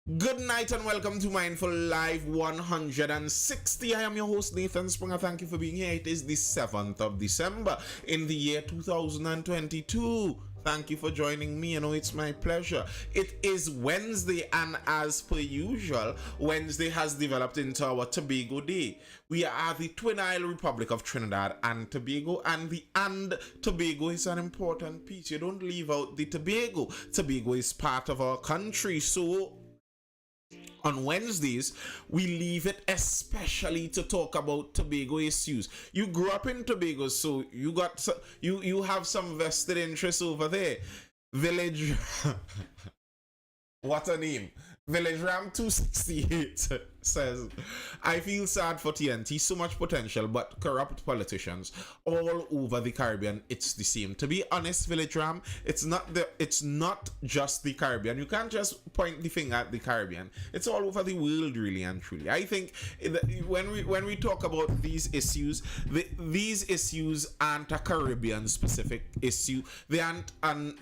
Good night and welcome to Mindful Live 160. I am your host Nathan Springer. Thank you for being here. It is the 7th of December in the year 2022. Thank you for joining me. You know, it's my pleasure. It is Wednesday, and as per usual, Wednesday has developed into our Tobago Day. We are the Twin Isle Republic of Trinidad and Tobago, and the and Tobago is an important piece. You don't leave out the Tobago. Tobago is part of our country, so on Wednesdays, we leave it especially to talk about Tobago issues. You grew up in Tobago, so you have some vested interest over there. Village, what a name! Village Ram 268 says, I feel sad for TNT, so much potential, but corrupt politicians all over the Caribbean. It's the same. To be honest, Village Ram, it's not just the Caribbean. You can't just point the finger at the Caribbean. It's all over the world, really and truly. I think when we talk about these issues, these issues aren't a Caribbean specific issue. They aren't an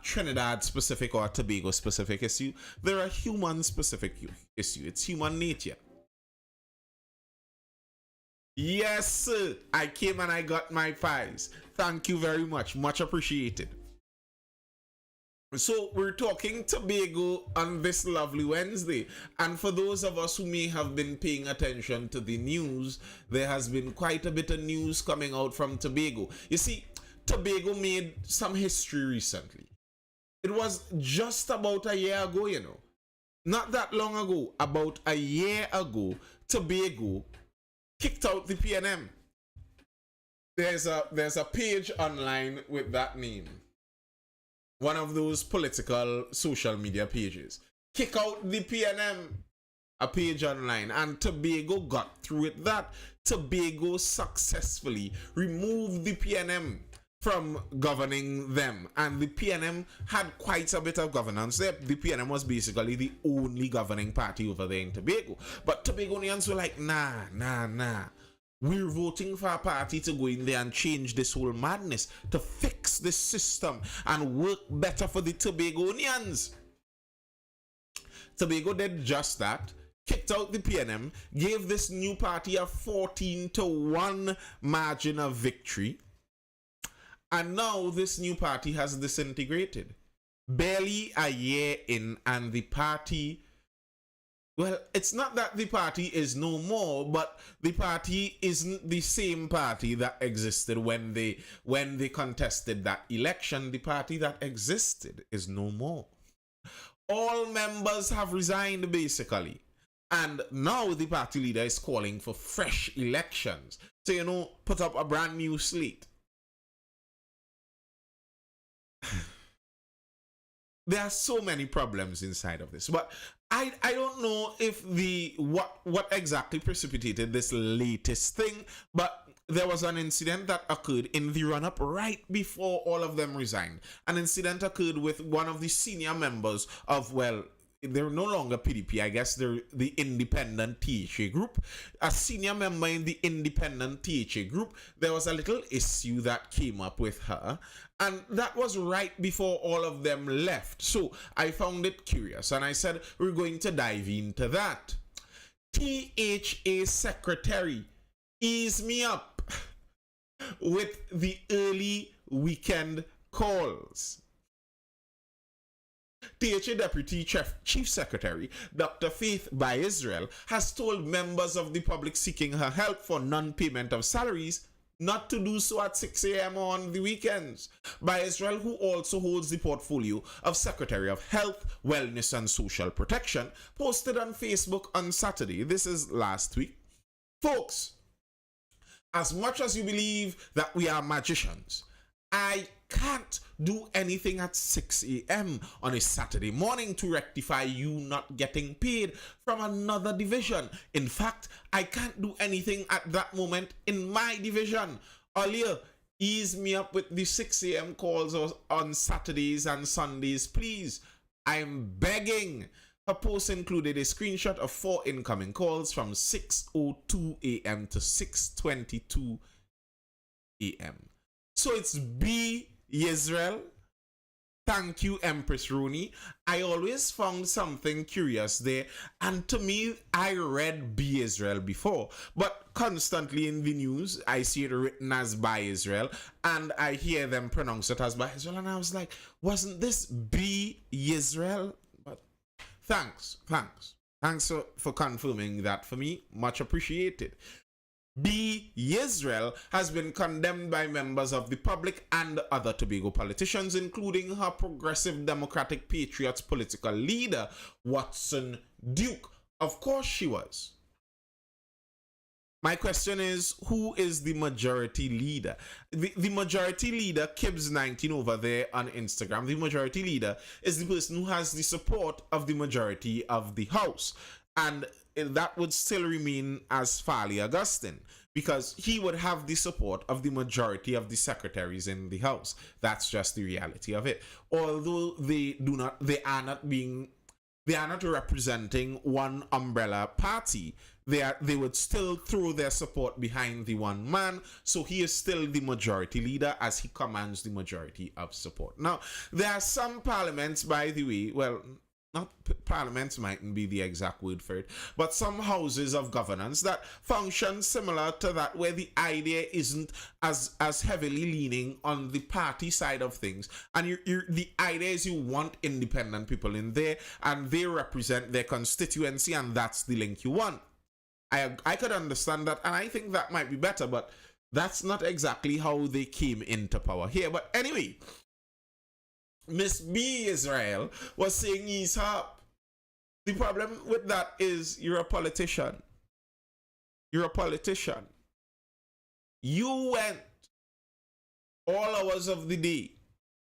Trinidad specific or Tobago specific issue. They're a human specific issue. It's human nature. Yes, sir. I came and I got my pies. Thank you very much. Much appreciated. So we're talking Tobago on this lovely Wednesday. And for those of us who may have been paying attention to the news, there has been quite a bit of news coming out from Tobago. You see, Tobago made some history recently. It was just about a year ago, you know. Not that long ago, about a year ago, Tobago kicked out the PNM. There's a page online with that name. One of those political social media pages. Kick out the PNM. A page online. And Tobago got through with that. Tobago successfully removed the PNM from governing them, and the PNM had quite a bit of governance there. The PNM was basically the only governing party over there in Tobago, but Tobagonians were like, nah, we're voting for a party to go in there and change this whole madness, to fix this system and work better for the Tobagonians. Tobago did just that, kicked out the PNM, gave this new party a 14-1 margin of victory. And now this new party has disintegrated. Barely a year in, and the party, well, it's not that the party is no more, but the party isn't the same party that existed when they contested that election. The party that existed is no more. All members have resigned, basically. And now the party leader is calling for fresh elections to, you know, put up a brand new slate. There are so many problems inside of this, but I don't know if what exactly precipitated this latest thing, but there was an incident that occurred in the run-up right before all of them resigned. An incident occurred with one of the senior members of, well, they're no longer PDP, I guess they're the independent THA group. A senior member in the independent THA group, there was a little issue that came up with her, and that was right before all of them left. So I found it curious, and I said, we're going to dive into that. THA secretary, ease me up with the early weekend calls. THA Deputy Chief Secretary Dr. Faith by Israel has told members of the public seeking her help for non-payment of salaries not to do so at 6 a.m. on the weekends. By Israel, who also holds the portfolio of Secretary of Health, Wellness and Social Protection, posted on Facebook on Saturday. This is last week. Folks, as much as you believe that we are magicians, I can't do anything at 6 a.m. on a Saturday morning to rectify you not getting paid from another division. In fact, I can't do anything at that moment in my division. Earlier, ease me up with the 6 a.m. calls on Saturdays and Sundays, please. I'm begging. Her post included a screenshot of 4 incoming calls from 6:02 a.m. to 6:22 a.m. So it's B. Israel, Thank you, Empress Rooney. I always found something curious there, and to me, I read Be Israel before, but constantly in the news, I see it written as By Israel, and I hear them pronounce it as By Israel, and I was like, wasn't this Be Israel? But thanks for confirming that for me. Much appreciated. Be Israel has been condemned by members of the public and other Tobago politicians, including her Progressive Democratic Patriots political leader, Watson Duke. Of course she was. My question is, who is the majority leader? The majority leader, Kibbs19 over there on Instagram, the majority leader is the person who has the support of the majority of the House. And that would still remain as Farley Augustine, because he would have the support of the majority of the secretaries in the House. That's just the reality of it. Although they are not representing one umbrella party. They would still throw their support behind the one man, so he is still the majority leader as he commands the majority of support. Now, there are some parliaments, by the way, well, not parliaments mightn't be the exact word for it, but some houses of governance that function similar to that, where the idea isn't as heavily leaning on the party side of things, and the idea is you want independent people in there and they represent their constituency, and that's the link you want. I could understand that, and I think that might be better, but that's not exactly how they came into power here. But anyway, Miss B Israel was saying he's up. The problem with that is you're a politician. You're a politician. You went all hours of the day.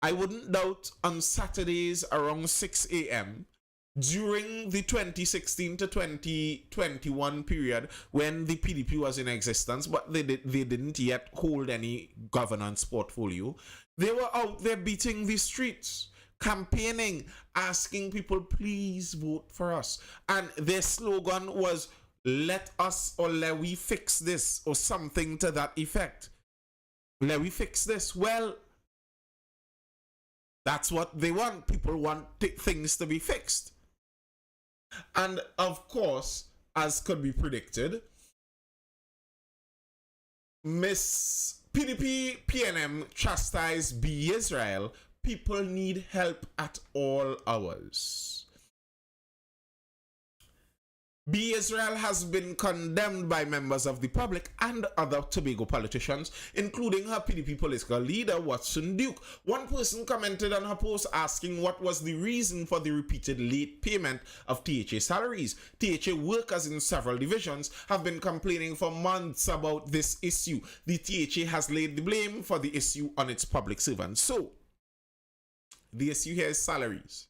I wouldn't doubt on Saturdays around 6 a.m. during the 2016 to 2021 period when the PDP was in existence, but they didn't yet hold any governance portfolio. They were out there beating the streets, campaigning, asking people, please vote for us. And their slogan was, let us or let we fix this, or something to that effect. Let we fix this. Well, that's what they want. People want things to be fixed. And of course, as could be predicted, Miss PDP PNM chastised Be Israel. People need help at all hours. Be Israel has been condemned by members of the public and other Tobago politicians, including her PDP political leader, Watson Duke. One person commented on her post asking what was the reason for the repeated late payment of THA salaries. THA workers in several divisions have been complaining for months about this issue. The THA has laid the blame for the issue on its public servants. So, the issue here is salaries.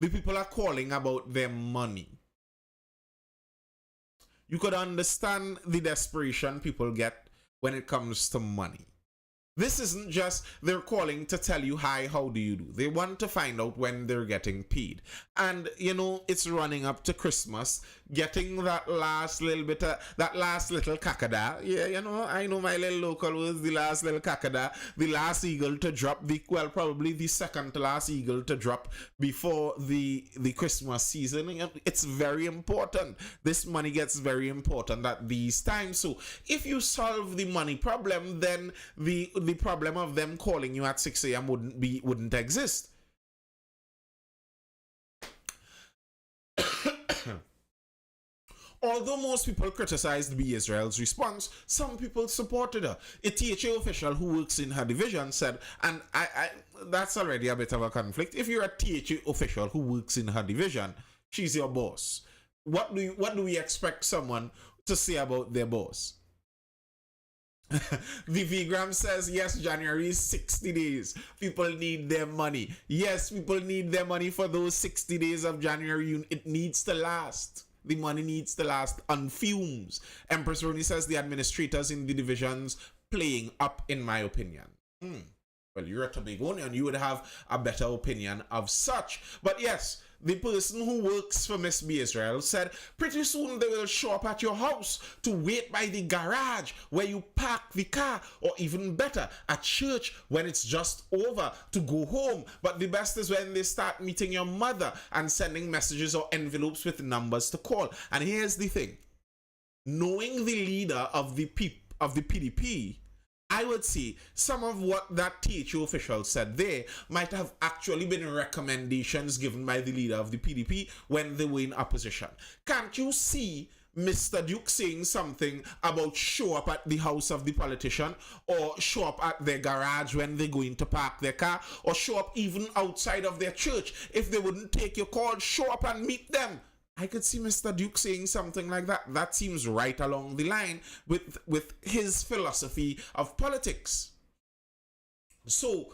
The people are calling about their money. You could understand the desperation people get when it comes to money. This isn't just they're calling to tell you, hi, how do you do? They want to find out when they're getting paid. And, you know, it's running up to Christmas, getting that last little bit of, that last little kakada. Yeah, you know, I know my little local was the last little kakada, the last eagle to drop, probably the second to last eagle to drop before the Christmas season. It's very important. This money gets very important at these times. So if you solve the money problem, then the problem of them calling you at 6 a.m. wouldn't exist. Although most people criticized Be Israel's response, some people supported her. A THA official who works in her division said, and I that's already a bit of a conflict. If you're a THA official who works in her division, she's your boss. What do we expect someone to say about their boss? The Vgram says, yes, January is 60 days. People need their money. Yes, people need their money for those 60 days of January. It needs to last. The money needs to last on fumes. Empress Roni says the administrators in the divisions playing up, in my opinion. Well, you're a Tobagonian. You would have a better opinion of such. But yes, the person who works for Miss B Israel, said pretty soon they will show up at your house to wait by the garage where you park the car, or even better, at church when it's just over to go home. But the best is when they start meeting your mother and sending messages or envelopes with numbers to call. And here's the thing. Knowing the leader of the PDP, I would say some of what that THO official said there might have actually been recommendations given by the leader of the PDP when they were in opposition. Can't you see Mr. Duke saying something about show up at the house of the politician, or show up at their garage when they're going to park their car, or show up even outside of their church? If they wouldn't take your call, show up and meet them. I could see Mr. Duke saying something like that. That seems right along the line with his philosophy of politics. So,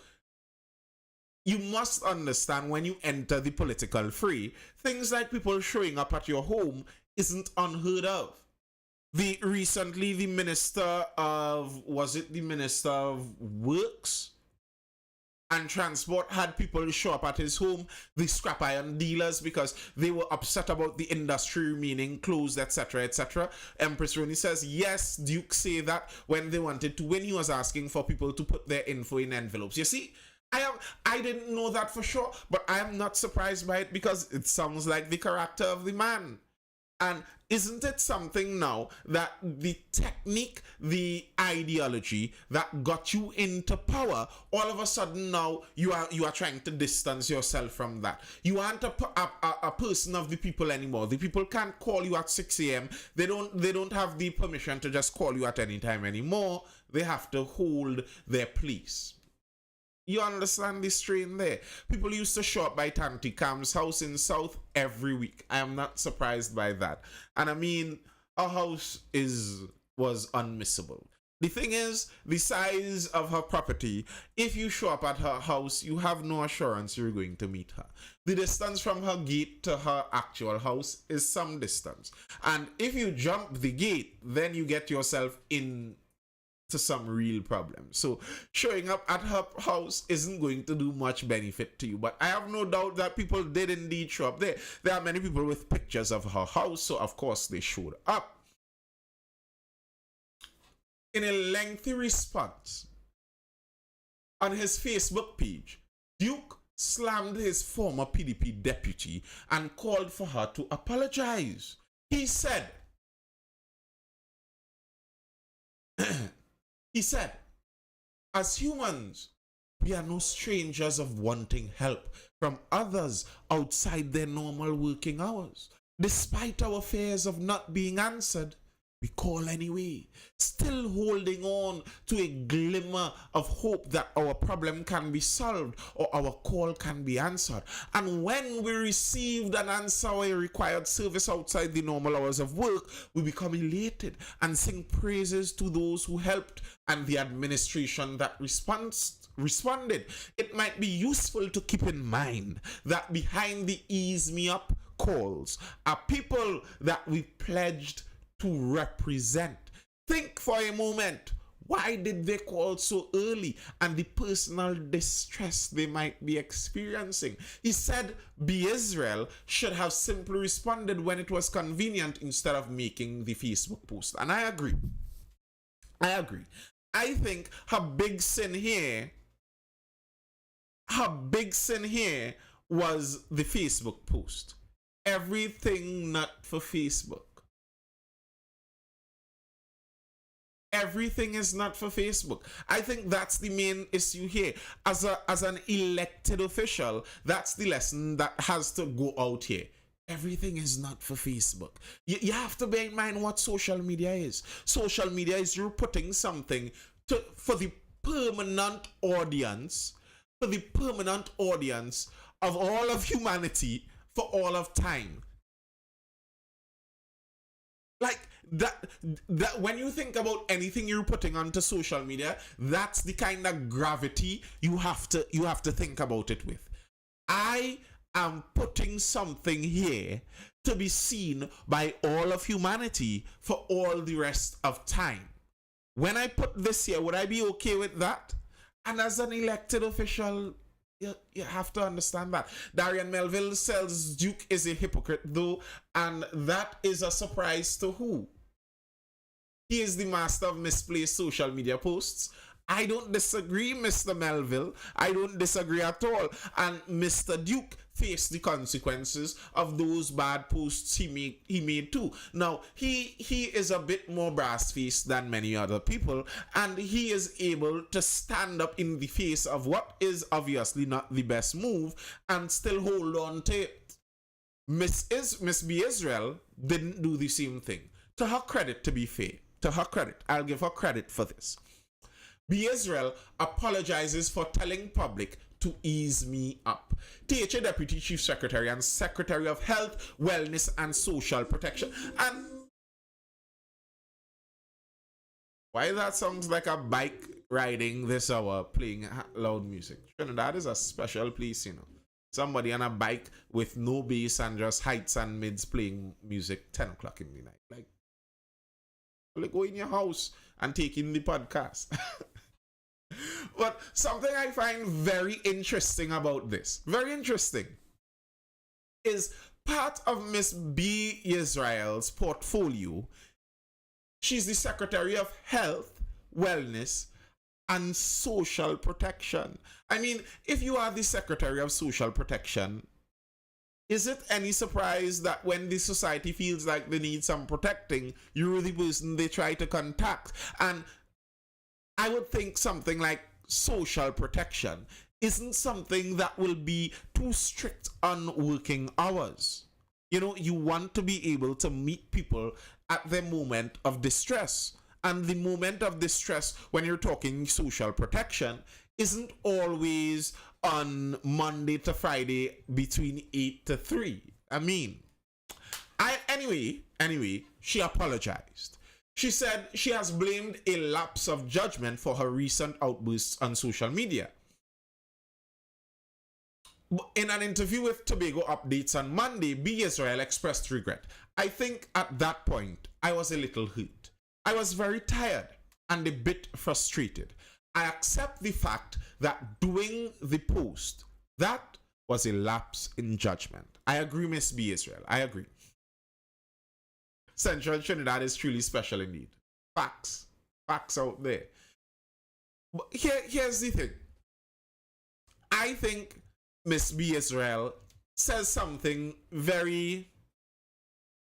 you must understand, when you enter the political fray, things like people showing up at your home isn't unheard of. Recently, the Minister of, was it the Minister of Works and Transport, had people show up at his home, the scrap iron dealers, because they were upset about the industry remaining closed, etc., etc. Empress Rooney says, yes, Duke say that when he was asking for people to put their info in envelopes. You see, I didn't know that for sure, but I am not surprised by it, because it sounds like the character of the man. And isn't it something now that the technique, the ideology that got you into power, all of a sudden now you are trying to distance yourself from that. You aren't a person of the people anymore. The people can't call you at 6 a.m. They don't have the permission to just call you at any time anymore. They have to hold their place. You understand the strain there? People used to show up by Tanti Cam's house in South every week. I am not surprised by that. And I mean, our house was unmissable. The thing is, the size of her property, if you show up at her house, you have no assurance you're going to meet her. The distance from her gate to her actual house is some distance. And if you jump the gate, then you get yourself in to some real problems. So showing up at her house isn't going to do much benefit to you. But I have no doubt that people did indeed show up there. There are many people with pictures of her house, so of course they showed up. In a lengthy response on his Facebook page, Duke slammed his former PDP deputy and called for her to apologize. He said, as humans, we are no strangers of wanting help from others outside their normal working hours. Despite our fears of not being answered, we call anyway, still holding on to a glimmer of hope that our problem can be solved or our call can be answered. And when we received an answer or a required service outside the normal hours of work, we become elated and sing praises to those who helped and the administration that responded. It might be useful to keep in mind that behind the ease me up calls are people that we pledged to represent. Think for a moment, why did they call so early and the personal distress they might be experiencing? He said B. Israel should have simply responded when it was convenient instead of making the Facebook post. And I agree. I think her big sin here was the Facebook post. Everything not for Facebook. Everything is not for Facebook. I think that's the main issue here. As an elected official, that's the lesson that has to go out here. Everything is not for Facebook. You have to bear in mind what social media is. Social media is you're putting something for the permanent audience, of all of humanity for all of time. Like that when you think about anything you're putting onto social media, that's the kind of gravity you have to think about it with. I am putting something here to be seen by all of humanity for all the rest of time. When I put this here, would I be okay with that? And as an elected official, You have to understand that. Darian Melville says Duke is a hypocrite, though, and that is a surprise to who? He is the master of misplaced social media posts. I don't disagree, Mr. Melville. I don't disagree at all. And Mr. Duke faced the consequences of those bad posts he made too. Now, he is a bit more brass-faced than many other people, and he is able to stand up in the face of what is obviously not the best move and still hold on to it. Miss B. Israel didn't do the same thing. To her credit, to be fair, to her credit, I'll give her credit for this. B. Israel apologizes for telling public to ease me up. THA Deputy Chief Secretary and Secretary of Health, Wellness and Social Protection. And why that sounds like a bike riding this hour playing loud music? Trinidad is a special place, you know. Somebody on a bike with no bass and just heights and mids playing music 10 o'clock in the night. Like go in your house and take in the podcast. But something I find very interesting about this, very interesting, is part of Miss B. Israel's portfolio. She's the Secretary of Health, Wellness, and Social Protection. I mean, if you are the Secretary of Social Protection, is it any surprise that when the society feels like they need some protecting, you're the person they try to contact? And I would think something like social protection isn't something that will be too strict on working hours. You know, you want to be able to meet people at their moment of distress. And the moment of distress, when you're talking social protection, isn't always on Monday to Friday between 8 to 3. I mean, anyway, she apologized. She said she has blamed a lapse of judgment for her recent outbursts on social media. In an interview with Tobago Updates on Monday, B. Israel expressed regret. I think at that point, I was a little hurt. I was very tired and a bit frustrated. I accept the fact that doing the post, that was a lapse in judgment. I agree, Miss B. Israel. I agree. Central Trinidad is truly special indeed. Facts. Facts out there. But here's the thing. I think Miss B. Israel says something very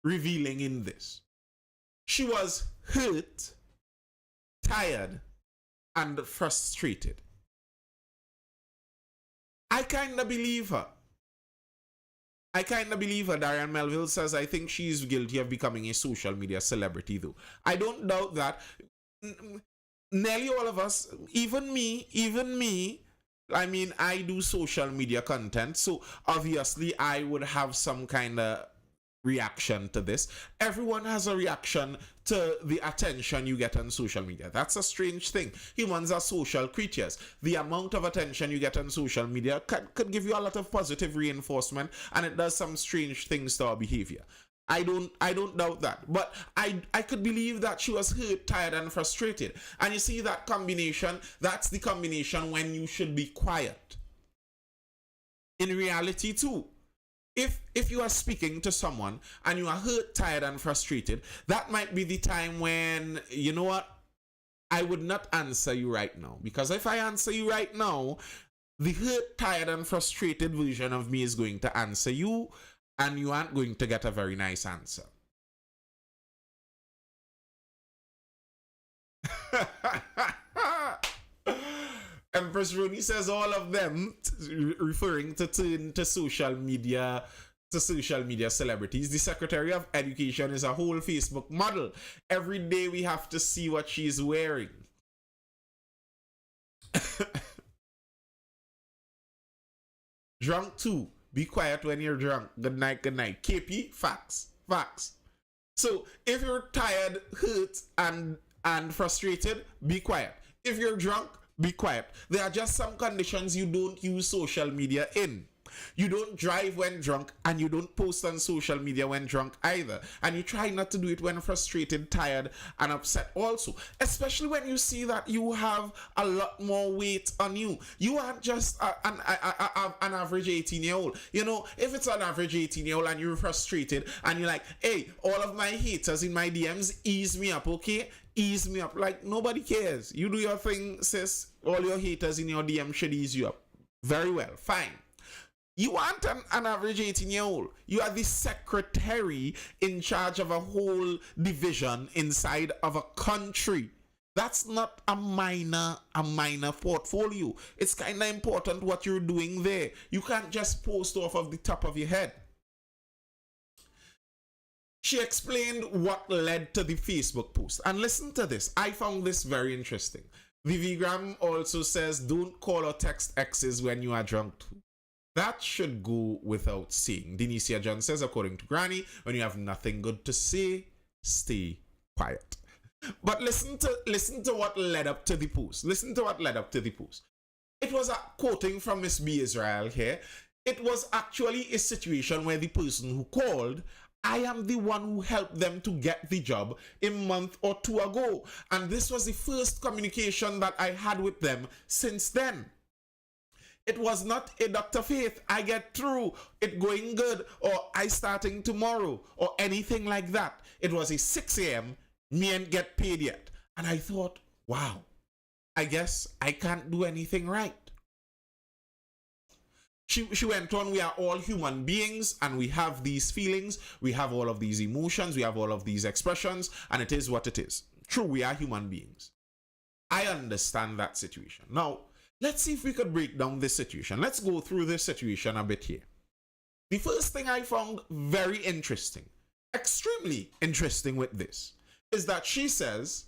revealing in this. She was hurt, tired, and frustrated. I kind of believe her. Darian Melville says, I think she's guilty of becoming a social media celebrity, though. I don't doubt that. Nearly all of us, even me, I mean, I do social media content, so obviously I would have some kind of reaction to this. Everyone has a reaction to the attention you get on social media. That's a strange thing. Humans are social creatures. The amount of attention you get on social media could give you a lot of positive reinforcement, and it does some strange things to our behavior. I don't doubt that. But I could believe that she was hurt, tired, and frustrated. And you see that combination, that's the combination when you should be quiet. In reality too. If you are speaking to someone and you are hurt, tired, and frustrated, that might be the time when, you know what, I would not answer you right now. Because if I answer you right now, the hurt, tired, and frustrated version of me is going to answer you, and you aren't going to get a very nice answer. Empress Rooney says all of them, referring to turn to social media celebrities. The Secretary of Education is a whole Facebook model. Every day we have to see what she's wearing. Drunk too. Be quiet when you're drunk. Good night, good night. KP, facts. So if you're tired, hurt, and frustrated, be quiet. If you're drunk, be quiet. There are just some conditions you don't use social media in. You don't drive when drunk, and you don't post on social media when drunk either. And you try not to do it when frustrated, tired, and upset also. Especially when you see that you have a lot more weight on you. You aren't just an average 18-year-old. You know, if it's an average 18-year-old and you're frustrated and you're like, hey, all of my haters in my DMs, ease me up, okay? Ease me up. Like, nobody cares. You do your thing, sis. All your haters in your DM should ease you up. Very well. Fine. You aren't an average 18-year-old. You are the secretary in charge of a whole division inside of a country. That's not a minor portfolio. It's kind of important what you're doing there. You can't just post off of the top of your head. She explained what led to the Facebook post. And listen to this. I found this very interesting. Vivigram also says, don't call or text exes when you are drunk too. That should go without saying. Denicia John says, according to Granny, when you have nothing good to say, stay quiet. But listen to what led up to the post. Listen to what led up to the post. It was a quoting from Miss B. Israel here. It was actually a situation where the person who called, I am the one who helped them to get the job a month or two ago. And this was the first communication that I had with them since then. It was not a Dr. Faith, I get through, it going good, or I starting tomorrow, or anything like that. It was a 6 a.m., me ain't get paid yet. And I thought, wow, I guess I can't do anything right. She went on, we are all human beings and we have these feelings, we have all of these emotions, we have all of these expressions, and it is what it is. True, we are human beings. I understand that situation. Now, let's see if we could break down this situation. Let's go through this situation a bit here. The first thing I found very interesting, extremely interesting with this, is that she says,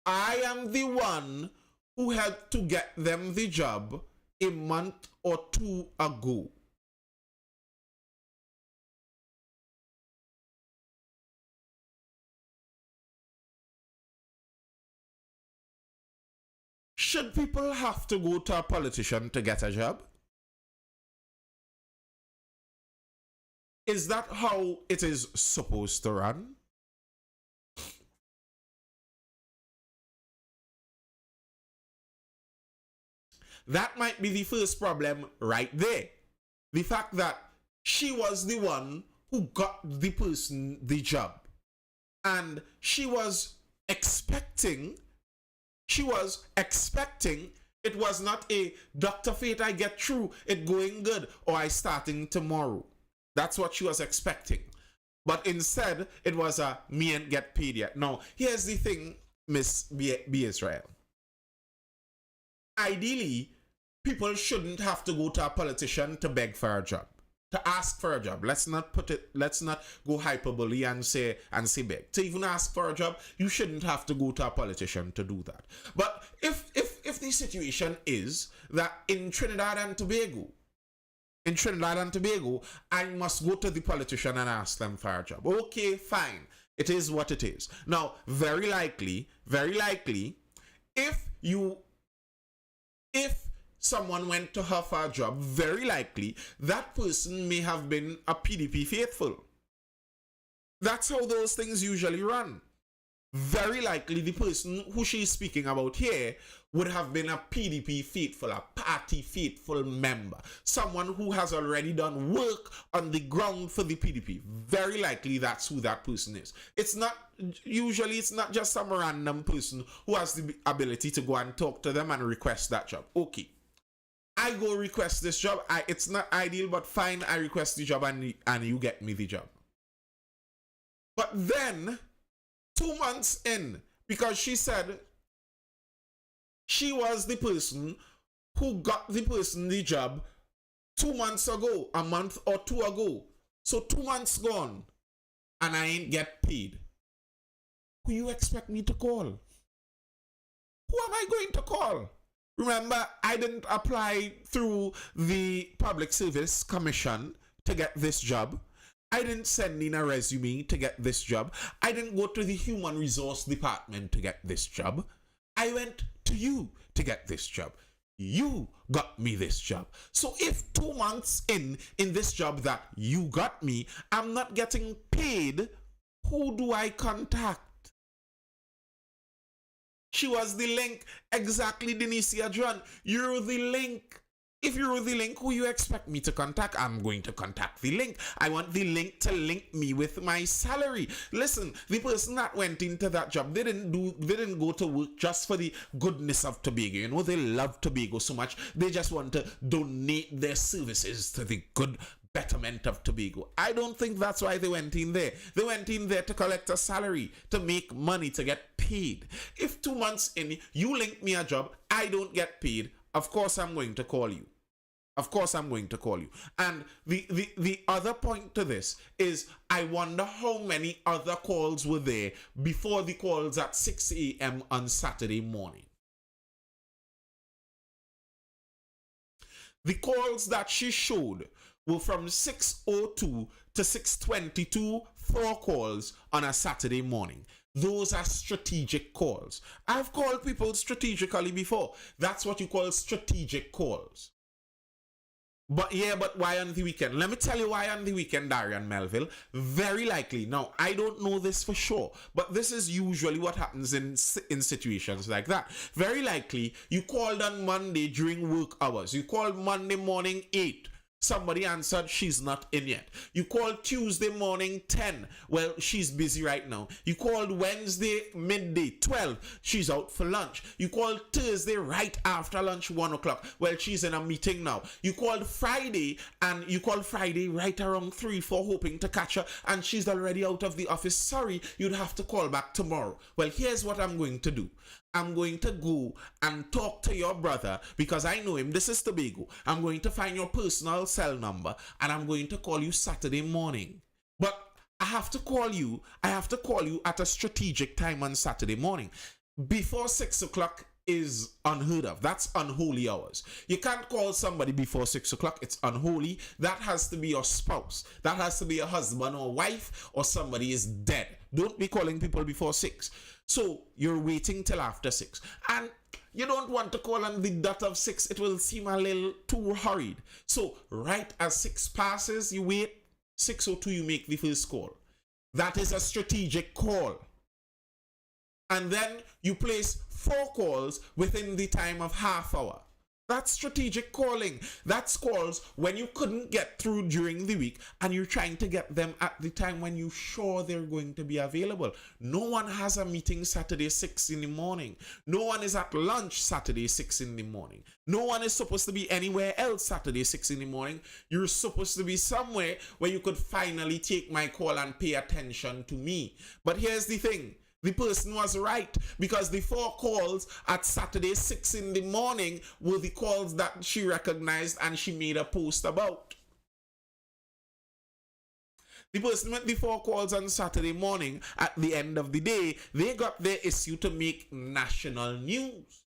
I am the one who helped to get them the job a month or two ago. Should people have to go to a politician to get a job? Is that how it is supposed to run? That might be the first problem right there. The fact that she was the one who got the person the job. And she was expecting, it was not a Dr. Fate, I get through, it going good, or I starting tomorrow. That's what she was expecting. But instead, it was a me ain't get paid yet. Now, here's the thing, Miss B. Israel. Ideally, people shouldn't have to go to a politician to beg for a job, to ask for a job. Let's not go hyperbole and say beg. To even ask for a job, you shouldn't have to go to a politician to do that. But if the situation is that in Trinidad and Tobago, I must go to the politician and ask them for a job. Okay, fine. It is what it is. Now, very likely, if someone went to her for a job, very likely that person may have been a PDP faithful. That's how those things usually run. Very likely the person who she's speaking about here would have been a PDP faithful, a party faithful member. Someone who has already done work on the ground for the PDP. Very likely that's who that person is. It's not just some random person who has the ability to go and talk to them and request that job. Okay. I go request this job. It's not ideal, but fine, I request the job and you get me the job. But then, 2 months in, because she said she was the person who got the person the job 2 months ago, a month or two ago. So 2 months gone, and I ain't get paid. Who you expect me to call? Who am I going to call? Remember, I didn't apply through the Public Service Commission to get this job. I didn't send in a resume to get this job. I didn't go to the Human Resource Department to get this job. I went to you to get this job. you got me this job. So if 2 months in this job that you got me, I'm not getting paid, who do I contact? She was the link. Exactly, Denisia John. You're the link. If you're the link, who you expect me to contact? I'm going to contact the link. I want the link to link me with my salary. Listen, the person that went into that job, they didn't go to work just for the goodness of Tobago. You know, they love Tobago so much. They just want to donate their services to the good betterment of Tobago. I don't think that's why they went in there. They went in there to collect a salary, to make money, to get paid. If 2 months in, you link me a job, I don't get paid, of course I'm going to call you. Of course I'm going to call you. And the other point to this is, I wonder how many other calls were there before the calls at 6 a.m. on Saturday morning. The calls that she showed were from 6:02 to 6:22, 4 calls on a Saturday morning. Those are strategic calls. I've called people strategically before. That's what you call strategic calls. But why on the weekend? Let me tell you why on the weekend, Darian Melville. Very likely. Now, I don't know this for sure, but this is usually what happens in situations like that. Very likely, you called on Monday during work hours. You called Monday morning 8. Somebody answered, she's not in yet. You called Tuesday morning 10. Well, she's busy right now. You called Wednesday midday 12. She's out for lunch. You called Thursday right after lunch 1 o'clock. Well, she's in a meeting now. You called Friday right around 3, 4, hoping to catch her, and she's already out of the office. Sorry, you'd have to call back tomorrow. Well, here's what I'm going to do. I'm going to go and talk to your brother because I know him. This is Tobago. I'm going to find your personal cell number and I'm going to call you Saturday morning. But I have to call you at a strategic time on Saturday morning. Before 6 o'clock is unheard of. That's unholy hours. You can't call somebody before 6 o'clock. It's unholy. That has to be your spouse. That has to be a husband or wife, or somebody is dead. Don't be calling people before 6. So you're waiting till after 6. And you don't want to call on the dot of 6. It will seem a little too hurried. So right as 6 passes, you wait. 6:02, you make the first call. That is a strategic call. And then you place 4 calls within the time of half hour. That's strategic calling. That's calls when you couldn't get through during the week and you're trying to get them at the time when you're sure they're going to be available. No one has a meeting Saturday 6 in the morning. No one is at lunch Saturday 6 in the morning. No one is supposed to be anywhere else Saturday 6 in the morning. You're supposed to be somewhere where you could finally take my call and pay attention to me. But here's the thing. The person was right, because the 4 calls at Saturday 6 in the morning were the calls that she recognized and she made a post about. The person with the 4 calls on Saturday morning, at the end of the day, they got their issue to make national news.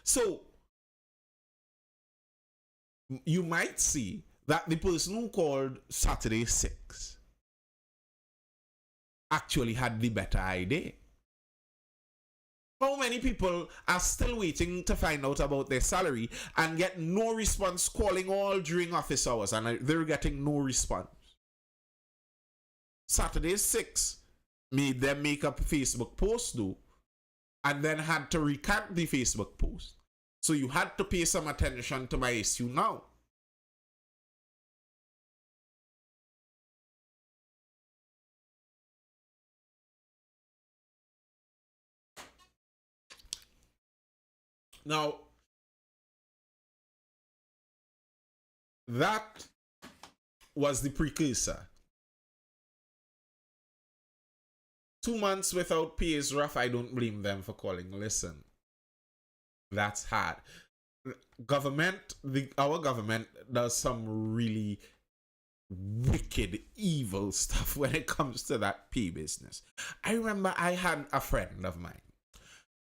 So, you might see that the person who called Saturday 6 actually had the better idea. How many people are still waiting to find out about their salary and get no response, calling all during office hours, and they're getting no response? Saturday 6 made them make a Facebook post though, and then had to recant the Facebook post. So you had to pay some attention to my issue now. Now, that was the precursor. 2 months without pay is rough. I don't blame them for calling. Listen, that's hard. Our government does some really wicked, evil stuff when it comes to that pay business. I remember I had a friend of mine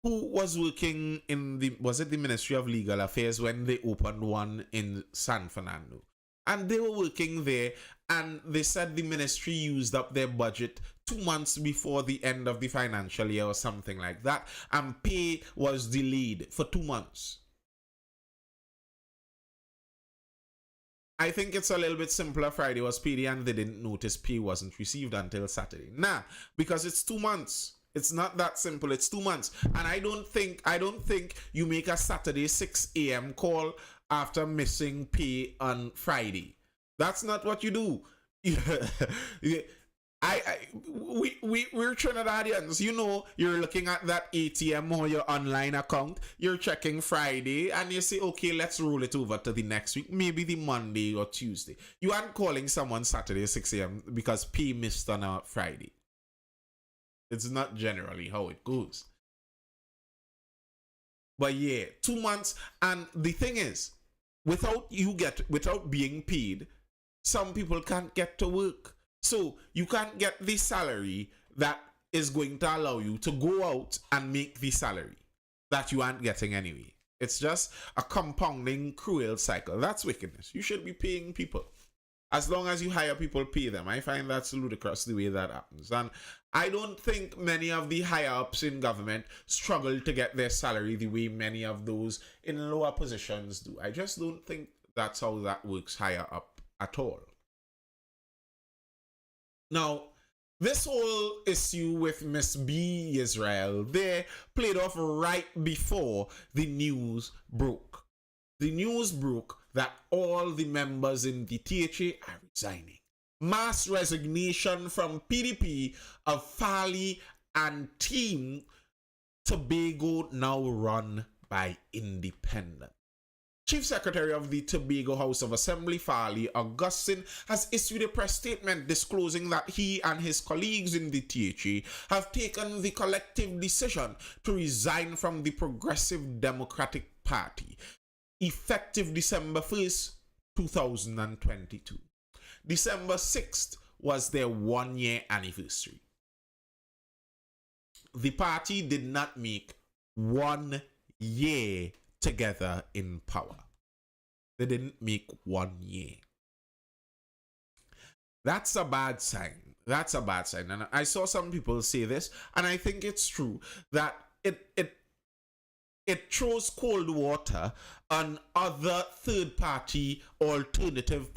who was working in the Ministry of Legal Affairs when they opened one in San Fernando. And they were working there, and they said the ministry used up their budget 2 months before the end of the financial year or something like that, and pay was delayed for 2 months. I think it's a little bit simpler. Friday was paid and they didn't notice pay wasn't received until Saturday. Nah, because it's 2 months. It's not that simple. It's 2 months. And I don't think you make a Saturday 6 a.m. call after missing pay on Friday. That's not what you do. We're Trinidadians. You know, you're looking at that ATM or your online account, you're checking Friday, and you say, okay, let's roll it over to the next week, maybe the Monday or Tuesday. You aren't calling someone Saturday 6 a.m. because pay missed on a Friday. It's not generally how it goes. But yeah, 2 months, and the thing is, without being paid, some people can't get to work. So you can't get the salary that is going to allow you to go out and make the salary that you aren't getting anyway. It's just a compounding cruel cycle. That's wickedness. You should be paying people. As long as you hire people, pay them. I find that's ludicrous the way that happens. And I don't think many of the higher-ups in government struggle to get their salary the way many of those in lower positions do. I just don't think that's how that works higher up at all. Now, this whole issue with Miss B Israel, they played off right before the news broke. The news broke that all the members in the THA are resigning. Mass resignation from PDP of Farley and team. Tobago now run by independent. Chief Secretary of the Tobago House of Assembly, Farley Augustine, has issued a press statement disclosing that he and his colleagues in the THA have taken the collective decision to resign from the Progressive Democratic Party, effective December 1st, 2022. December 6th was their 1-year anniversary. The party did not make 1 year together in power. They didn't make 1 year. That's a bad sign. That's a bad sign. And I saw some people say this, and I think it's true, that it throws cold water on other third-party alternative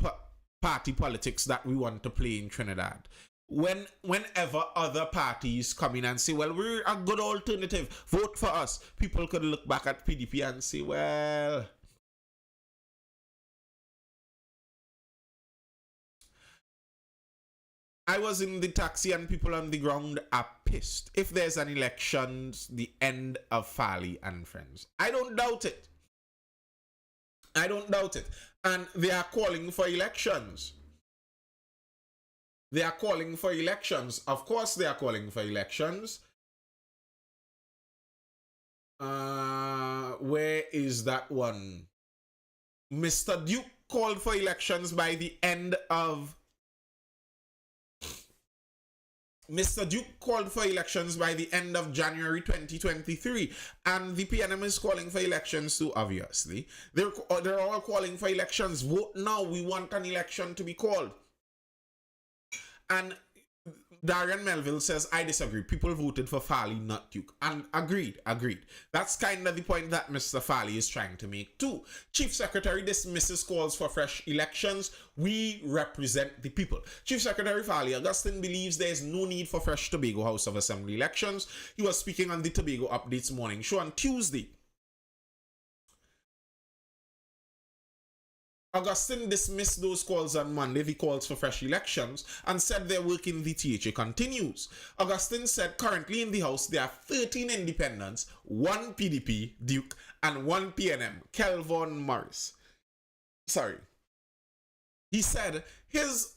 party politics that we want to play in Trinidad. Whenever other parties come in and say, well, we're a good alternative, vote for us, people could look back at PDP and say, well, I was in the taxi and people on the ground are pissed. If there's an election, the end of Farley and friends. I don't doubt it. I don't doubt it. And they are calling for elections. They are calling for elections. Of course they are calling for elections. Where is that one? Mr. Duke called for elections by the end of... Mr. Duke called for elections by the end of January 2023. And the PNM is calling for elections too, obviously. They're all calling for elections. Vote now. We want an election to be called. And Darian Melville says, I disagree. People voted for Farley, not Duke. And agreed. That's kind of the point that Mr. Farley is trying to make too. Chief Secretary dismisses calls for fresh elections. We represent the people. Chief Secretary Farley Augustine believes there is no need for fresh Tobago House of Assembly elections. He was speaking on the Tobago Updates morning show on Tuesday. Augustine dismissed those calls on Monday, the calls for fresh elections, and said their work in the THA continues. Augustine said currently in the House there are 13 independents, 1 PDP, Duke, and 1 PNM, Kelvon Morris. Sorry. He said his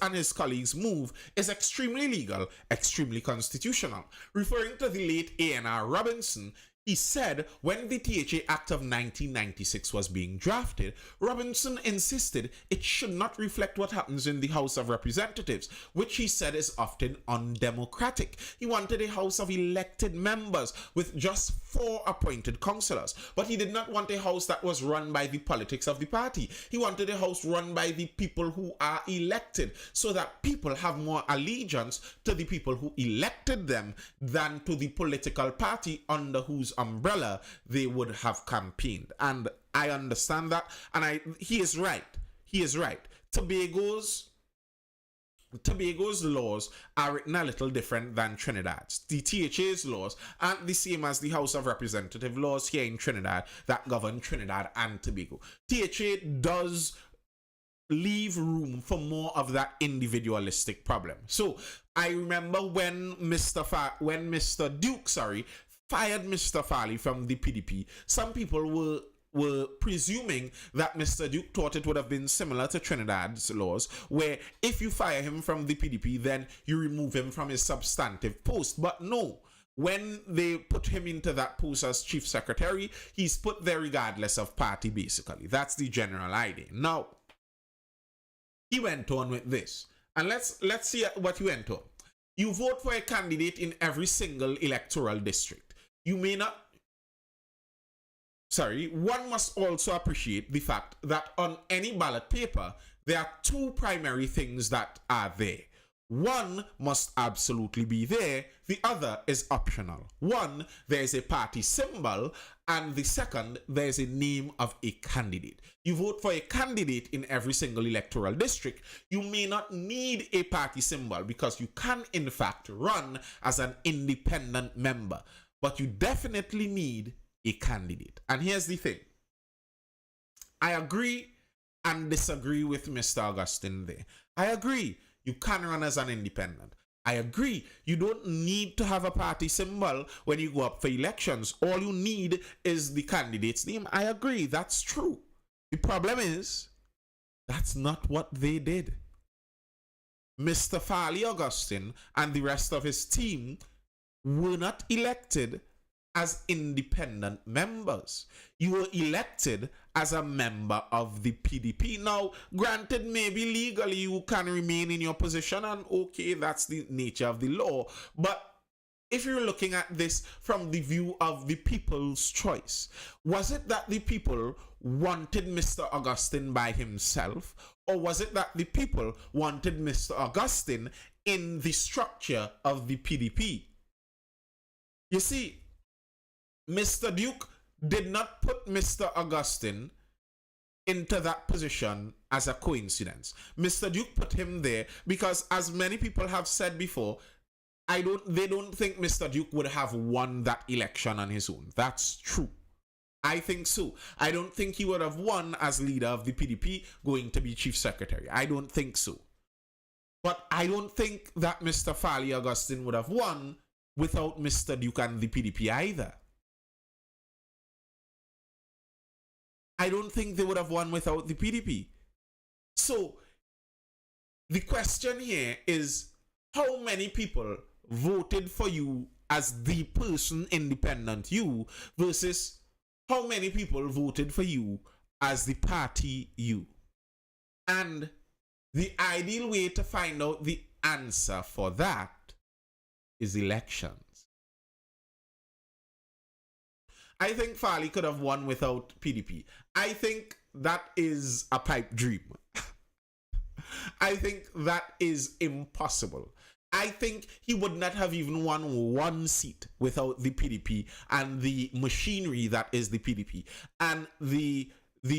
and his colleagues' move is extremely legal, extremely constitutional. Referring to the late A.N.R. Robinson, He said when the THA Act of 1996 was being drafted, Robinson insisted it should not reflect what happens in the House of Representatives, which he said is often undemocratic. He wanted a House of elected members with just 4 appointed councillors, but he did not want a House that was run by the politics of the party. He wanted a House run by the people who are elected, so that people have more allegiance to the people who elected them than to the political party under whose umbrella they would have campaigned. And I understand that, and he is right. He is right. Tobago's laws are written a little different than Trinidad's. The THA's laws aren't the same as the House of Representative laws here in Trinidad that govern Trinidad and Tobago. THA does leave room for more of that individualistic problem. So I remember when Mr. Duke fired Mr. Farley from the PDP, some people were presuming that Mr. Duke thought it would have been similar to Trinidad's laws, where if you fire him from the PDP, then you remove him from his substantive post. But no, when they put him into that post as chief secretary, he's put there regardless of party, basically. That's the general idea. Now, he went on with this, and let's see what he went on. You vote for a candidate in every single electoral district. You may not. One must also appreciate the fact that on any ballot paper, there are 2 primary things that are there. One must absolutely be there, the other is optional. One, there is a party symbol, and the second, there is a name of a candidate. You vote for a candidate in every single electoral district, you may not need a party symbol because you can in fact run as an independent member, but you definitely need a candidate. And here's the thing. I agree and disagree with Mr. Augustine there. I agree. You can run as an independent. I agree. You don't need to have a party symbol when you go up for elections. All you need is the candidate's name. I agree. That's true. The problem is, that's not what they did. Mr. Farley Augustine and the rest of his team were not elected as independent members. You were elected as a member of the PDP. Now, granted, maybe legally you can remain in your position, and okay, that's the nature of the law. But if you're looking at this from the view of the people's choice, was it that the people wanted Mr. Augustine by himself, or was it that the people wanted Mr. Augustine in the structure of the PDP? You see, Mr. Duke did not put Mr. Augustine into that position as a coincidence. Mr. Duke put him there because, as many people have said before, they don't think Mr. Duke would have won that election on his own. That's true. I think so. I don't think he would have won as leader of the PDP going to be chief secretary. I don't think so. But I don't think that Mr. Farley Augustine would have won without Mr. Duke and the PDP either. I don't think they would have won without the PDP. So, the question here is, how many people voted for you as the person independent you versus how many people voted for you as the party you? And the ideal way to find out the answer for that is elections. I think Farley could have won without PDP. I think that is a pipe dream. I think that is impossible. I think he would not have even won 1 seat without the PDP and the machinery that is the PDP and the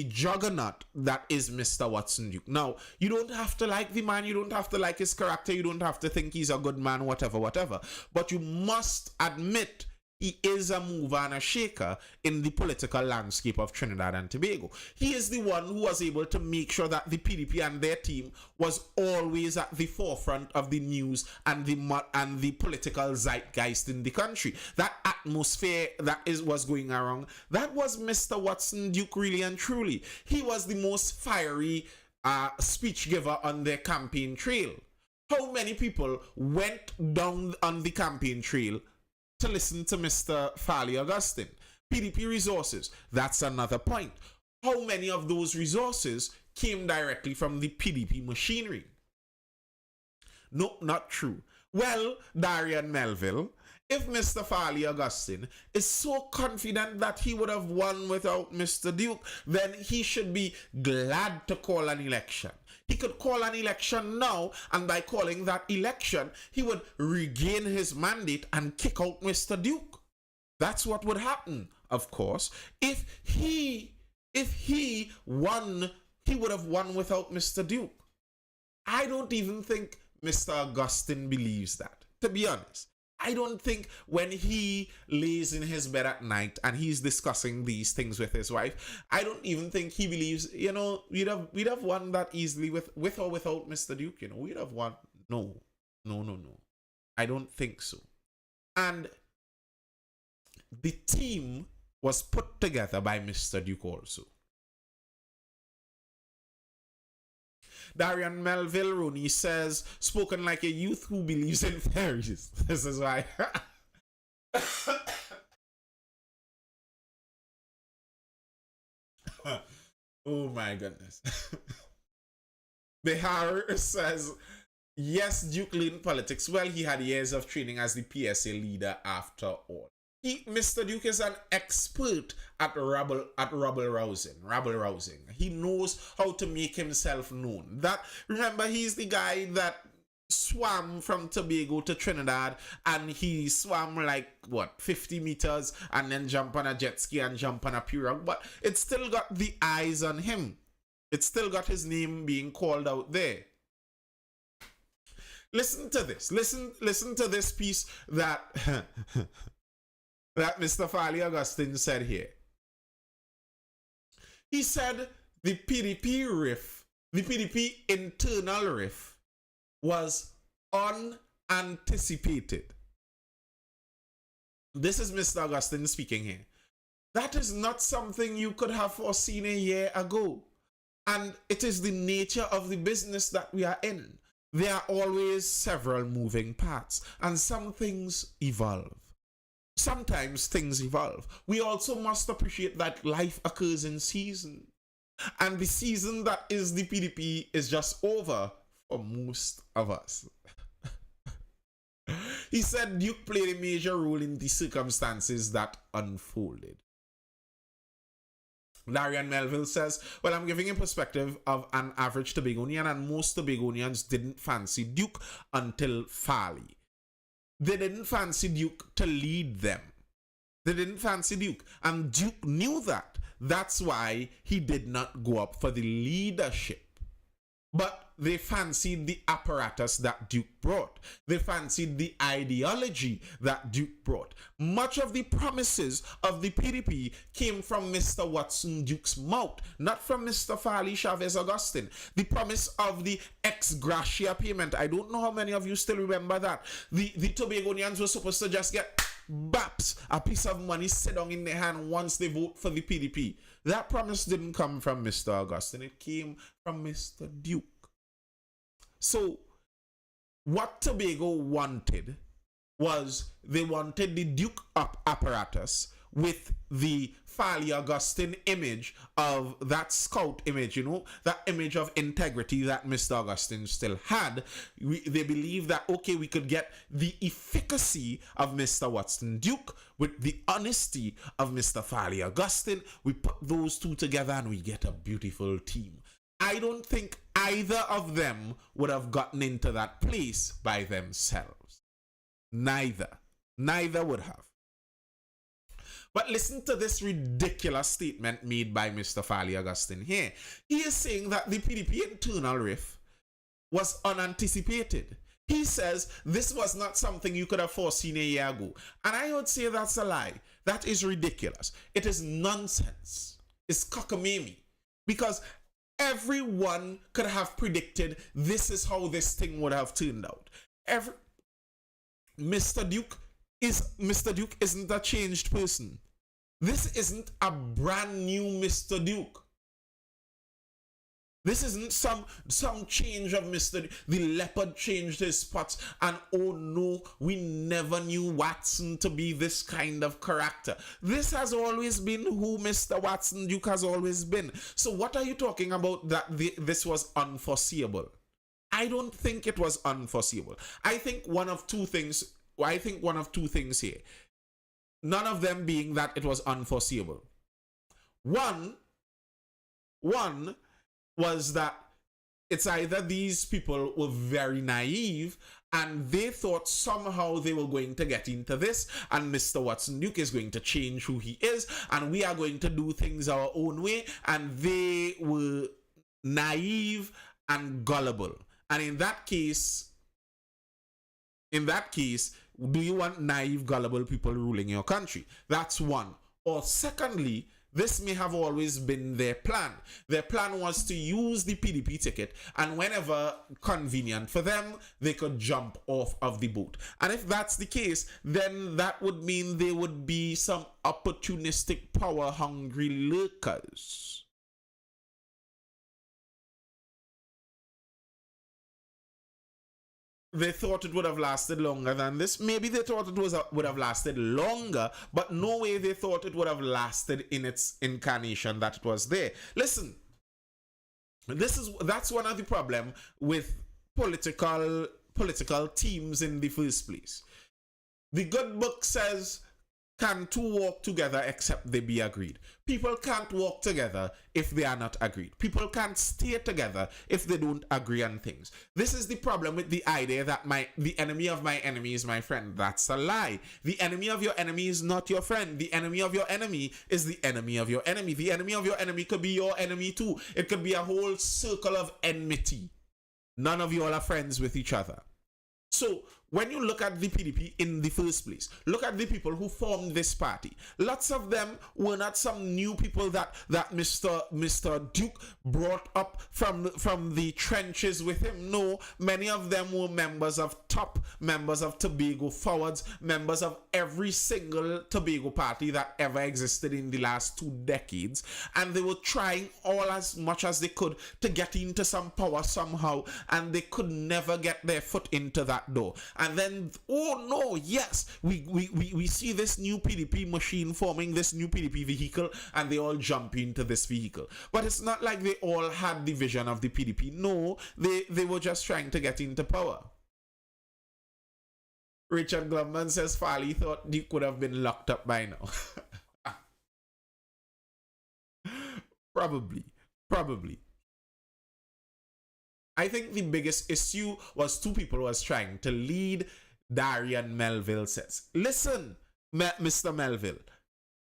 juggernaut that is Mr. Watson Duke. Now, you don't have to like the man, you don't have to like his character, you don't have to think he's a good man, whatever. But you must admit he is a mover and a shaker in the political landscape of Trinidad and Tobago. He is the one who was able to make sure that the PDP and their team was always at the forefront of the news and the political zeitgeist in the country. That atmosphere that was going around, that was Mr. Watson Duke, really and truly. He was the most fiery speech giver on their campaign trail. How many people went down on the campaign trail to listen to Mr. Fali Augustine. PDP resources, that's another point. How many of those resources came directly from the PDP machinery? No, not true. Well, Darian Melville, if Mr. Fali Augustine is so confident that he would have won without Mr. Duke, then he should be glad to call an election. He could call an election now, and by calling that election, he would regain his mandate and kick out Mr. Duke. That's what would happen, of course. If he won, he would have won without Mr. Duke. I don't even think Mr. Augustine believes that, to be honest. I don't think when he lays in his bed at night and he's discussing these things with his wife, I don't even think he believes, we'd have won that easily with or without Mr. Duke, we'd have won. No. I don't think so. And the team was put together by Mr. Duke also. Darian Melville Rooney says, spoken like a youth who believes in fairies. This is why. Oh my goodness. Behar says, yes, Duke learned politics. Well, he had years of training as the PSA leader after all. Mr. Duke is an expert at rabble rousing. He knows how to make himself known. Remember, he's the guy that swam from Tobago to Trinidad, and he swam like 50 meters and then jump on a jet ski and jump on a pirogue, but it still got the eyes on him. It still got his name being called out there. Listen to this. Listen to this piece that that Mr. Fali Augustine said here. He said the PDP riff, the PDP internal riff, was unanticipated. This is Mr. Augustine speaking here. That is not something you could have foreseen a year ago. And it is the nature of the business that we are in. There are always several moving parts, and some things evolve. Sometimes things evolve. We also must appreciate that life occurs in seasons. And the season that is the PDP is just over for most of us. He said Duke played a major role in the circumstances that unfolded. Darian Melville says, well, I'm giving a perspective of an average Tobagonian, and most Tobagonians didn't fancy Duke until Fali. They didn't fancy Duke to lead them. They didn't fancy Duke. And Duke knew that. That's why he did not go up for the leadership. But they fancied the apparatus that Duke brought. They fancied the ideology that Duke brought. Much of the promises of the PDP came from Mr. Watson Duke's mouth, not from Mr. Fali Chavez Augustine. The promise of the ex gratia payment, I don't know how many of you still remember that. The Tobagonians were supposed to just get baps, a piece of money set down in their hand once they vote for the PDP. That promise didn't come from Mr. Augustine. It came from Mr. Duke. So, what Tobago wanted was they wanted the Duke apparatus with the Fali Augustine image of that scout image, that image of integrity that Mr. Augustine still had. They believed that, okay, we could get the efficacy of Mr. Watson Duke with the honesty of Mr. Fali Augustine. We put those two together and we get a beautiful team. I don't think either of them would have gotten into that place by themselves. Neither would have. But listen to this ridiculous statement made by Mr. Fali Augustine here. He is saying that the PDP internal rift was unanticipated. He says this was not something you could have foreseen a year ago. And I would say that's a lie. That is ridiculous. It is nonsense. It's cockamamie. Because everyone could have predicted this is how this thing would have turned out. Mr. Duke isn't a changed person. This isn't a brand new Mr. Duke. This isn't some change of Mr. The leopard changed his spots, and oh no, we never knew Watson to be this kind of character. This has always been who Mr. Watson Duke has always been. So what are you talking about that this was unforeseeable? I don't think it was unforeseeable. I think one of two things. I think one of two things here. None of them being that it was unforeseeable. One was that it's either these people were very naive and they thought somehow they were going to get into this and Mr. Watson Duke is going to change who he is and we are going to do things our own way, and they were naive and gullible. And in that case, do you want naive, gullible people ruling your country? That's one. Or secondly, this may have always been their plan. Their plan was to use the PDP ticket, and whenever convenient for them, they could jump off of the boat. And if that's the case, then that would mean there would be some opportunistic, power-hungry lurkers. They thought it would have lasted longer than this. Maybe they thought it would have lasted longer, but no way they thought it would have lasted in its incarnation that it was there. Listen, that's one of the problem with political teams in the first place. The good book says, can two walk together except they be agreed? People can't walk together if they are not agreed. People can't stay together if they don't agree on things. This is the problem with the idea that the enemy of my enemy is my friend. That's a lie. The enemy of your enemy is not your friend. The enemy of your enemy is the enemy of your enemy. The enemy of your enemy could be your enemy too. It could be a whole circle of enmity. None of you all are friends with each other. So when you look at the PDP in the first place, look at the people who formed this party. Lots of them were not some new people that Mr. Duke brought up from the trenches with him. No, many of them were members of Tobago forwards, members of every single Tobago party that ever existed in the last 2 decades. And they were trying all as much as they could to get into some power somehow, and they could never get their foot into that door. And then, oh no, yes, we see this new PDP machine forming, this new PDP vehicle, and they all jump into this vehicle. But it's not like they all had the vision of the PDP. No, they were just trying to get into power. Richard Glumman says Farley thought Duke could have been locked up by now. Probably. I think the biggest issue was 2 people was trying to lead. Darian Melville says, listen, Mr. Melville,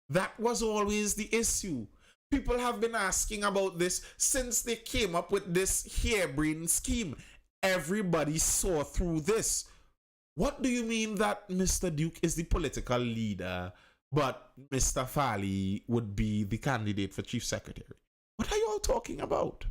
that was always the issue. People have been asking about this since they came up with this harebrained scheme. Everybody saw through this. What do you mean that Mr. Duke is the political leader, but Mr. Farley would be the candidate for chief secretary? What are you all talking about?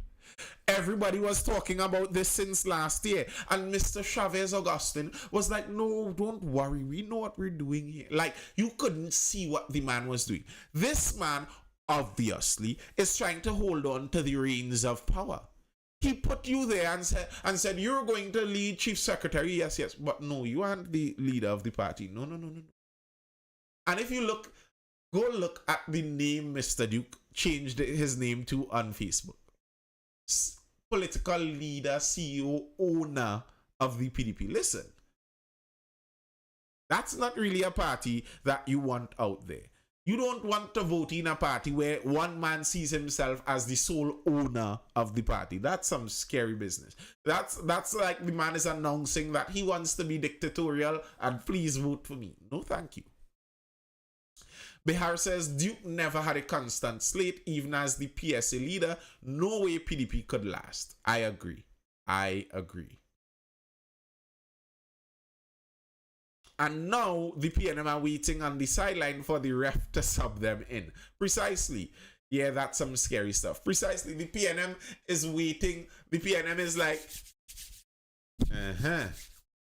Everybody was talking about this since last year, and Mr. Chavez Augustine was like, no, don't worry, we know what we're doing here. Like, you couldn't see what the man was doing. This man obviously is trying to hold on to the reins of power. He put you there and said you're going to lead chief secretary. Yes, but no, you aren't the leader of the party. No. And if you go look at the name Mr. Duke changed his name to on Facebook. Political leader, CEO, owner of the PDP. Listen, that's not really a party that you want out there. You don't want to vote in a party where one man sees himself as the sole owner of the party. That's some scary business. That's like the man is announcing that he wants to be dictatorial and please vote for me. No, thank you. Behar says Duke never had a constant slate, even as the PSA leader. No way PDP could last. I agree. And now the PNM are waiting on the sideline for the ref to sub them in. Precisely. Yeah, that's some scary stuff. Precisely. The PNM is waiting. The PNM is like,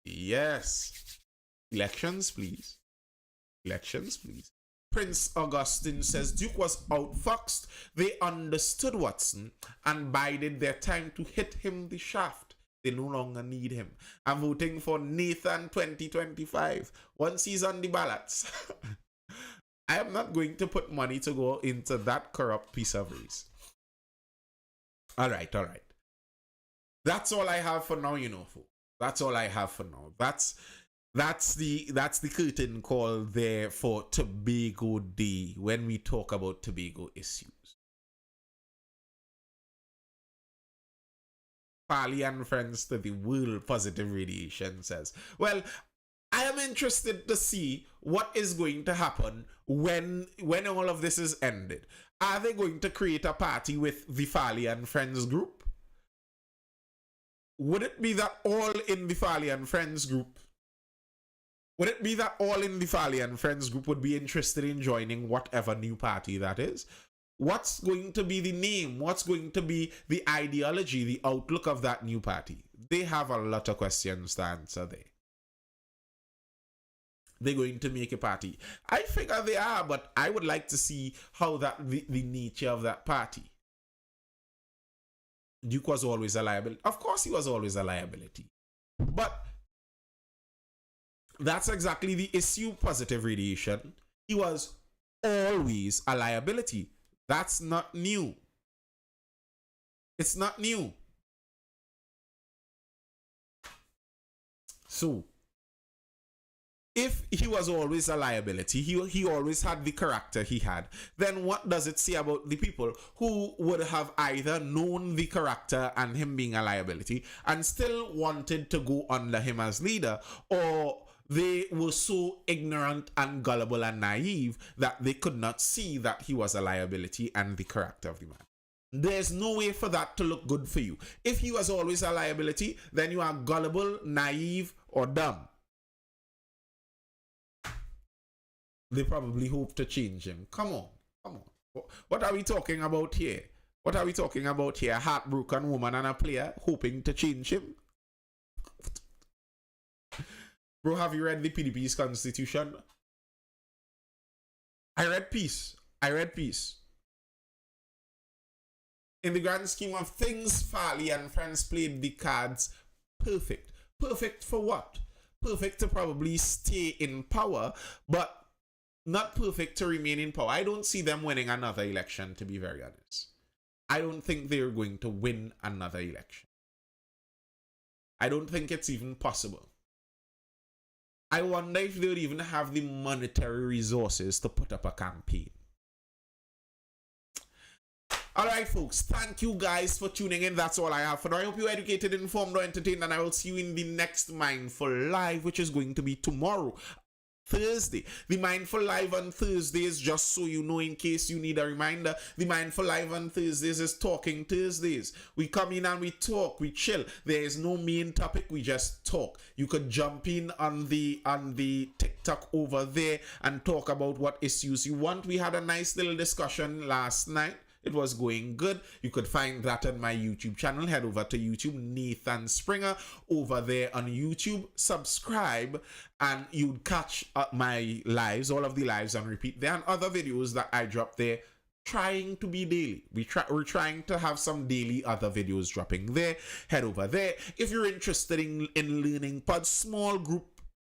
yes. Elections, please. Prince Augustine says Duke was outfoxed. They understood Watson and bided their time to hit him the shaft. They no longer need him. I'm voting for Nathan 2025 once he's on the ballots. I am not going to put money to go into that corrupt piece of race. All right. That's all I have for now, you know, folks. That's all I have for now. That's the curtain call there for Tobago Day when we talk about Tobago issues. Pali and friends to the world positive radiation says, well, I am interested to see what is going to happen when all of this is ended. Are they going to create a party with the Farley and Friends group? Would it be that all in the Farley and Friends group? Would it be that all in the Farley and Friends group would be interested in joining whatever new party that is? What's going to be the name? What's going to be the ideology, the outlook of that new party? They have a lot of questions to answer there. They're going to make a party. I figure they are, but I would like to see how the nature of that party. Duke was always a liability. Of course he was always a liability. But that's exactly the issue, positive radiation. He was always a liability. That's not new. It's not new. So, if he was always a liability, he always had the character he had, then what does it say about the people who would have either known the character and him being a liability and still wanted to go under him as leader, or they were so ignorant and gullible and naive that they could not see that he was a liability and the character of the man? There's no way for that to look good for you. If he was always a liability, then you are gullible, naive, or dumb. They probably hope to change him. Come on. What are we talking about here? What are we talking about here? A heartbroken woman and a player hoping to change him? Bro, have you read the PDP's constitution? I read peace. In the grand scheme of things, Farley and Friends played the cards perfect. Perfect for what? Perfect to probably stay in power, but not perfect to remain in power. I don't see them winning another election, to be very honest. I don't think they're going to win another election. I don't think it's even possible. I wonder if they would even have the monetary resources to put up a campaign. Alright folks, thank you guys for tuning in. That's all I have for now. I hope you're educated, informed, or entertained, and I will see you in the next Mindful Live, which is going to be tomorrow, Thursday. The Mindful Live on Thursdays, just so you know, in case you need a reminder, the Mindful Live on Thursdays is Talking Thursdays. We come in and we talk, we chill. There is no main topic, we just talk. You could jump in on the TikTok over there and talk about what issues you want. We had a nice little discussion last night. It was going good. You could find that on my YouTube channel. Head over to YouTube, Nathan Springer, over there on YouTube. Subscribe, and you'd catch my lives, all of the lives on repeat there, and other videos that I drop there, trying to be daily. We're trying to have some daily other videos dropping there. Head over there. If you're interested in learning pod, small group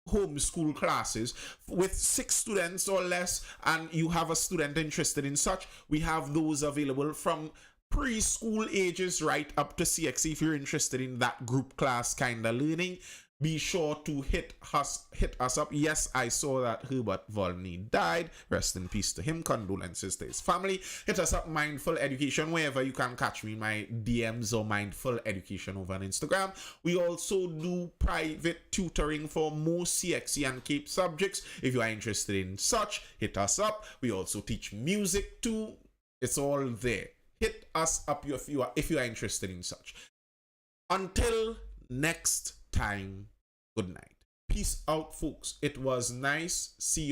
homeschool classes with 6 students or less, and you have a student interested in such, we have those available from preschool ages right up to CXC. If you're interested in that group class kind of learning, be sure to hit us up. Yes, I saw that Herbert Volney died. Rest in peace to him. Condolences to his family. Hit us up, Mindful Education, wherever you can catch me in my DMs, or Mindful Education over on Instagram. We also do private tutoring for most CXC and Cape subjects. If you are interested in such, hit us up. We also teach music too. It's all there. Hit us up if you are interested in such. Until next time, good night. Peace out, folks. It was nice. See you.